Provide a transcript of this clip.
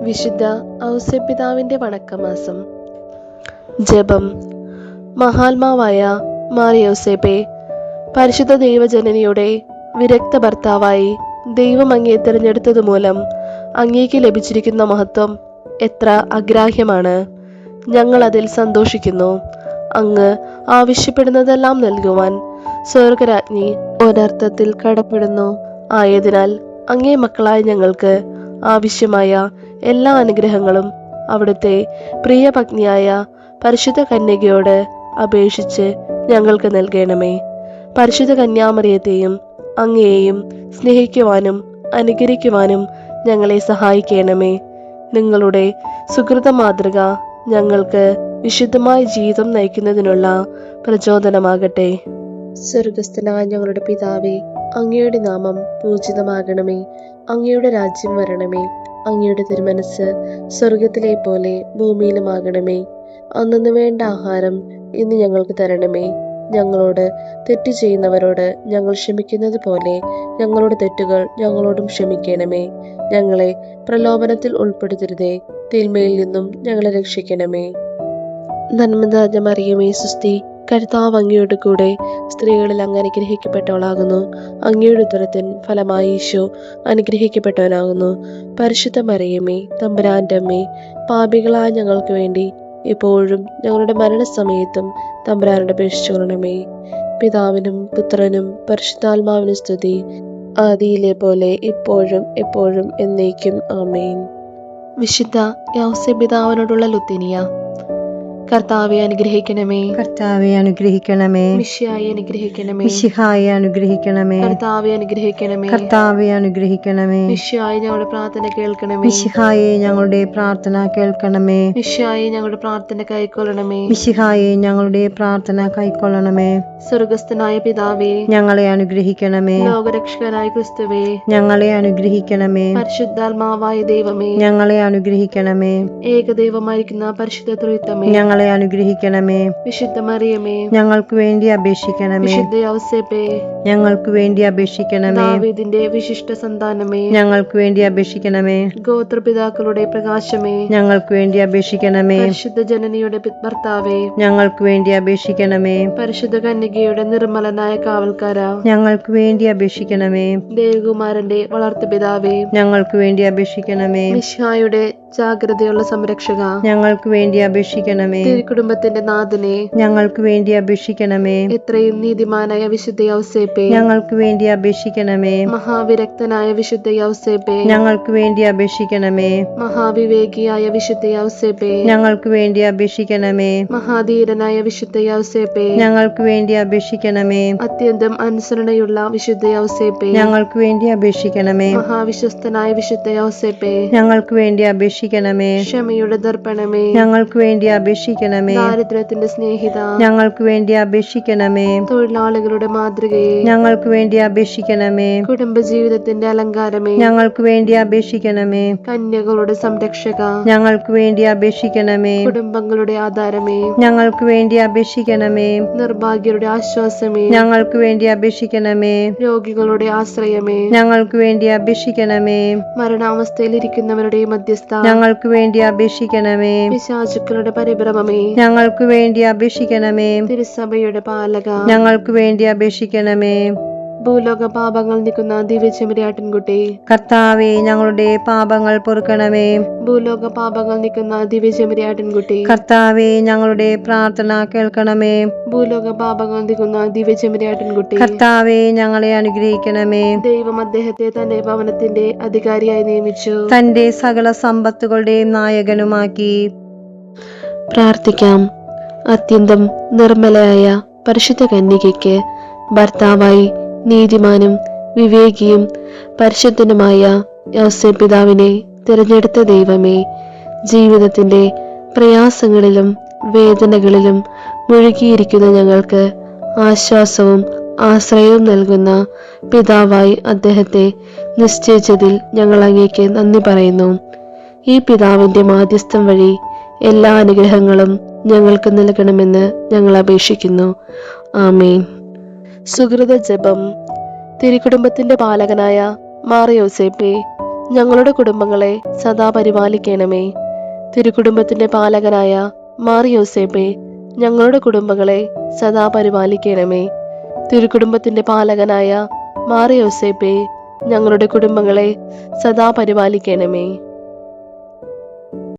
വിശുദ്ധ ഔസേപ്പിതാവിന്റെ വണക്കമാസം. ജപം. മഹാത്മാവായ മാർ യൗസേപ്പേ, പരിശുദ്ധ ദൈവജനനിയുടെ വിരക്ത ഭർത്താവായി ദൈവം അങ്ങയെ തിരഞ്ഞെടുത്തതുമൂലം അങ്ങേക്ക് ലഭിച്ചിരിക്കുന്ന മഹത്വം എത്ര അഗ്രാഹ്യമാണ്. ഞങ്ങൾ അതിൽ സന്തോഷിക്കുന്നു. അങ്ങ് ആവശ്യപ്പെടുന്നതെല്ലാം നൽകുവാൻ സ്വർഗരാജ്ഞി ഒരർത്ഥത്തിൽ കടപ്പെടുന്നു. ആയതിനാൽ അങ്ങേ മക്കളായ ഞങ്ങൾക്ക് ആവശ്യമായ എല്ലാ അനുഗ്രഹങ്ങളും അവിടുത്തെ പ്രിയ പത്നിയായ പരിശുദ്ധ കന്യകയോട് അപേക്ഷിച്ച് ഞങ്ങൾക്ക് നൽകണമേ. പരിശുദ്ധ കന്യാമറിയത്തെയും അങ്ങയെയും സ്നേഹിക്കുവാനും അനുകരിക്കുവാനും ഞങ്ങളെ സഹായിക്കണമേ. നിങ്ങളുടെ സുഹൃത മാതൃക ഞങ്ങൾക്ക് വിശുദ്ധമായ ജീവിതം നയിക്കുന്നതിനുള്ള പ്രചോദനമാകട്ടെ. സ്വർഗസ്ഥനായ ഞങ്ങളുടെ പിതാവേ, അങ്ങയുടെ നാമം പൂജിതമാകണമേ. അങ്ങയുടെ രാജ്യം വരണമേ. അങ്ങയുടെ തിരുമനസ് സ്വർഗത്തിലെ പോലെ ഭൂമിയിലുമാകണമേ. അന്നു വേണ്ട ആഹാരം ഇന്ന് ഞങ്ങൾക്ക് തരണമേ. ഞങ്ങളോട് തെറ്റ് ചെയ്യുന്നവരോട് ഞങ്ങൾ ക്ഷമിക്കുന്നത് പോലെ ഞങ്ങളുടെ തെറ്റുകൾ ഞങ്ങളോടും ക്ഷമിക്കണമേ. ഞങ്ങളെ പ്രലോഭനത്തിൽ ഉൾപ്പെടുത്തരുതേ, തിന്മയിൽ നിന്നും ഞങ്ങളെ രക്ഷിക്കണമേ. നന്മ നിറഞ്ഞ മറിയമേ സുസ്തി, കർത്താവ് അങ്ങയുടെ കൂടെ സ്ത്രീകളിൽ അങ്ങ് അനുഗ്രഹിക്കപ്പെട്ടവളാകുന്നു. അങ്ങയുടെ ഉദരത്തിൻ ഫലമായി ഈശോ അനുഗ്രഹിക്കപ്പെട്ടവനാകുന്നു. പരിശുദ്ധ മറിയമേ, തമ്പുരാന്റെ അമ്മേ, പാപികളായ ഞങ്ങൾക്ക് വേണ്ടി ഇപ്പോഴും ഞങ്ങളുടെ മരണസമയത്തും തമ്പുരാനോട് അപേക്ഷിച്ചുകൊള്ളണമേ. പിതാവിനും പുത്രനും പരിശുദ്ധാത്മാവിനും സ്തുതി, ആദിയിലെ പോലെ ഇപ്പോഴും എപ്പോഴും എന്നേക്കും ആമേൻ. വിശുദ്ധ യൗസേപ്പിതാവിനോടുള്ള ലുത്തിനിയ. കർത്താവെ അനുഗ്രഹിക്കണമേ. കർത്താവെ അനുഗ്രഹിക്കണമേ. മിശിഹായെ അനുഗ്രഹിക്കണമേ. മിശിഹായെ അനുഗ്രഹിക്കണമേ. കർത്താവെ അനുഗ്രഹിക്കണമേ. കർത്താവെ അനുഗ്രഹിക്കണമേ. മിശിഹായെ ഞങ്ങളുടെ പ്രാർത്ഥന കേൾക്കണമേ. മിശിഹായെ ഞങ്ങളുടെ പ്രാർത്ഥന കേൾക്കണമേ. മിശിഹായെ ഞങ്ങളുടെ പ്രാർത്ഥന കൈക്കൊള്ളണമേ. മിശിഹായെ ഞങ്ങളുടെ പ്രാർത്ഥന കൈക്കൊള്ളണമേ. സ്വർഗസ്ഥനായ പിതാവേ, ഞങ്ങളെ അനുഗ്രഹിക്കണമേ. ലോകരക്ഷകനായ ക്രിസ്തുവേ, ഞങ്ങളെ അനുഗ്രഹിക്കണമേ. പരിശുദ്ധാത്മാവായ ദൈവമേ, ഞങ്ങളെ അനുഗ്രഹിക്കണമേ. ഏകദൈവമായിരിക്കുന്ന പരിശുദ്ധ ത്രിത്വമേ, ഞങ്ങളെ അനുഗ്രഹിക്കണമേ. വിശുദ്ധ മറിയമേ, ഞങ്ങൾക്ക് വേണ്ടി അപേക്ഷിക്കണമേ. വിശുദ്ധ യൗസേപ്പേ, ഞങ്ങൾക്ക് വേണ്ടി അപേക്ഷിക്കണമേ. ദാവീദിന്റെ വിശിഷ്ട സന്താനമേ, ഞങ്ങൾക്ക് വേണ്ടി അപേക്ഷിക്കണമേ. ഗോത്രപിതാക്കളുടെ പ്രകാശമേ, ഞങ്ങൾക്ക് വേണ്ടി അപേക്ഷിക്കണമേ. പരിശുദ്ധ ജനനിയുടെ ഭർത്താവേ, ഞങ്ങൾക്ക് വേണ്ടി അപേക്ഷിക്കണമേ. പരിശുദ്ധ കന്യകയുടെ നിർമ്മലനായ കാവൽക്കാര, ഞങ്ങൾക്ക് വേണ്ടി അപേക്ഷിക്കണമേ. ദേവകുമാരന്റെ വളർത്തുപിതാവേ, ഞങ്ങൾക്ക് വേണ്ടി അപേക്ഷിക്കണമേ. മിശിഹായുടെ ജാഗ്രതയുള്ള സംരക്ഷക, ഞങ്ങൾക്ക് വേണ്ടി അപേക്ഷിക്കണമേ. തിരുക്കുടുംബത്തിന്റെ നാഥനെ, ഞങ്ങൾക്ക് വേണ്ടി അപേക്ഷിക്കണമേ. എത്രയും നീതിമാനായ വിശുദ്ധ യൗസേപ്പേ, ഞങ്ങൾക്ക് വേണ്ടി അപേക്ഷിക്കണമേ. മഹാവിരക്തനായ വിശുദ്ധ യൗസേപ്പേ, ഞങ്ങൾക്ക് വേണ്ടി അപേക്ഷിക്കണമേ. മഹാവിവേകിയായ വിശുദ്ധ യൗസേപ്പേ, ഞങ്ങൾക്ക് വേണ്ടി അപേക്ഷിക്കണമേ. മഹാധീരനായ വിശുദ്ധ യൗസേപ്പേ, ഞങ്ങൾക്ക് വേണ്ടി അപേക്ഷിക്കണമേ. അത്യന്തം അനുസരണയുള്ള വിശുദ്ധ യൗസേപ്പേ, ഞങ്ങൾക്ക് വേണ്ടി അപേക്ഷിക്കണമേ. മഹാവിശ്വസ്തനായ വിശുദ്ധ യൗസേപ്പേ, ഞങ്ങൾക്ക് വേണ്ടി അപേക്ഷിക്കണമേ. ക്ഷമയുടെ ദർപ്പണമേ, ഞങ്ങൾക്ക് വേണ്ടി അപേക്ഷിക്കണമേ. ദാരിദ്ര്യത്തിന്റെ സ്നേഹിത, ഞങ്ങൾക്ക് വേണ്ടി അപേക്ഷിക്കണമേ. തൊഴിലാളികളുടെ മാതൃകയെ, ഞങ്ങൾക്ക് വേണ്ടി അപേക്ഷിക്കണമേ. കുടുംബജീവിതത്തിന്റെ അലങ്കാരമേ, ഞങ്ങൾക്ക് വേണ്ടി അപേക്ഷിക്കണമേ. കന്യകളുടെ സംരക്ഷക, ഞങ്ങൾക്ക് വേണ്ടി അപേക്ഷിക്കണമേ. കുടുംബങ്ങളുടെ ആധാരമേ, ഞങ്ങൾക്ക് വേണ്ടി അപേക്ഷിക്കണമേ. നിർഭാഗ്യരുടെ ആശ്വാസമേ, ഞങ്ങൾക്ക് വേണ്ടി അപേക്ഷിക്കണമേ. രോഗികളുടെ ആശ്രയമേ, ഞങ്ങൾക്ക് വേണ്ടി അപേക്ഷിക്കണമേ. മരണാവസ്ഥയിലിരിക്കുന്നവരുടെ മധ്യസ്ഥ, ഞങ്ങൾക്ക് വേണ്ടി അപേക്ഷിക്കണമേ. പിശാചുക്കളുടെ പരിഭ്രമമേ, ഞങ്ങൾക്ക് വേണ്ടി അപേക്ഷിക്കണമേ. തിരുസഭയുടെ പാലക, ഞങ്ങൾക്ക് വേണ്ടി അപേക്ഷിക്കണമേ. ഭൂലോക പാപങ്ങൾ നീക്കുന്ന ദിവ്യചെമ്മരിയാട്ടിൻകുട്ടി, കർത്താവേ, ഞങ്ങളുടെ പാപങ്ങൾ പൊറുക്കണമേ. ഭൂലോക പാപങ്ങൾ നീക്കുന്ന ദിവ്യചെമ്മരിയാട്ടിൻകുട്ടി, കർത്താവേ, ഞങ്ങളുടെ പ്രാർത്ഥന കേൾക്കണമേ. ഭൂലോക പാപങ്ങൾ നീക്കുന്ന ദിവ്യചെമ്മരിയാട്ടിൻകുട്ടി, കർത്താവേ, ഞങ്ങളെ അനുഗ്രഹിക്കണമേ. ദൈവം അദ്ദേഹത്തെ തന്റെ ഭവനത്തിന്റെ അധികാരിയായി നിയമിച്ചു, തന്റെ സകല സമ്പത്തുകളുടെയും നായകനുമാക്കി. പ്രാർത്ഥിക്കാം. അത്യന്തം നിർമ്മലയായ പരിശുദ്ധ കന്യകയ്ക്ക് ഭർത്താവായി നീതിമാനും വിവേകിയും പരിശുദ്ധനുമായ യൗസേപ്പിതാവിനെ തിരഞ്ഞെടുത്ത ദൈവമേ, ജീവിതത്തിന്റെ പ്രയാസങ്ങളിലും വേദനകളിലും മുഴുകിയിരിക്കുന്ന ഞങ്ങൾക്ക് ആശ്വാസവും ആശ്രയവും നൽകുന്ന പിതാവായി അദ്ദേഹത്തെ നിശ്ചയിച്ചതിൽ ഞങ്ങൾ അങ്ങേക്ക് നന്ദി പറയുന്നു. ഈ പിതാവിന്റെ മാധ്യസ്ഥം വഴി എല്ലാ അനുഗ്രഹങ്ങളും ഞങ്ങൾക്ക് നൽകണമെന്ന് ഞങ്ങൾ അപേക്ഷിക്കുന്നു. ആമേൻ. സുഹൃത ജപം. തിരുക്കുടുംബത്തിന്റെ പാലകനായ മാർ യൗസേപ്പേ, ഞങ്ങളുടെ കുടുംബങ്ങളെ സദാ പരിപാലിക്കണമേ. തിരുക്കുടുംബത്തിന്റെ പാലകനായ മാർ യോസേപ്പേ, ഞങ്ങളുടെ കുടുംബങ്ങളെ സദാ പരിപാലിക്കണമേ. തിരുക്കുടുംബത്തിന്റെ പാലകനായ മാർ യോസേപ്പേ, ഞങ്ങളുടെ കുടുംബങ്ങളെ സദാ പരിപാലിക്കണമേ.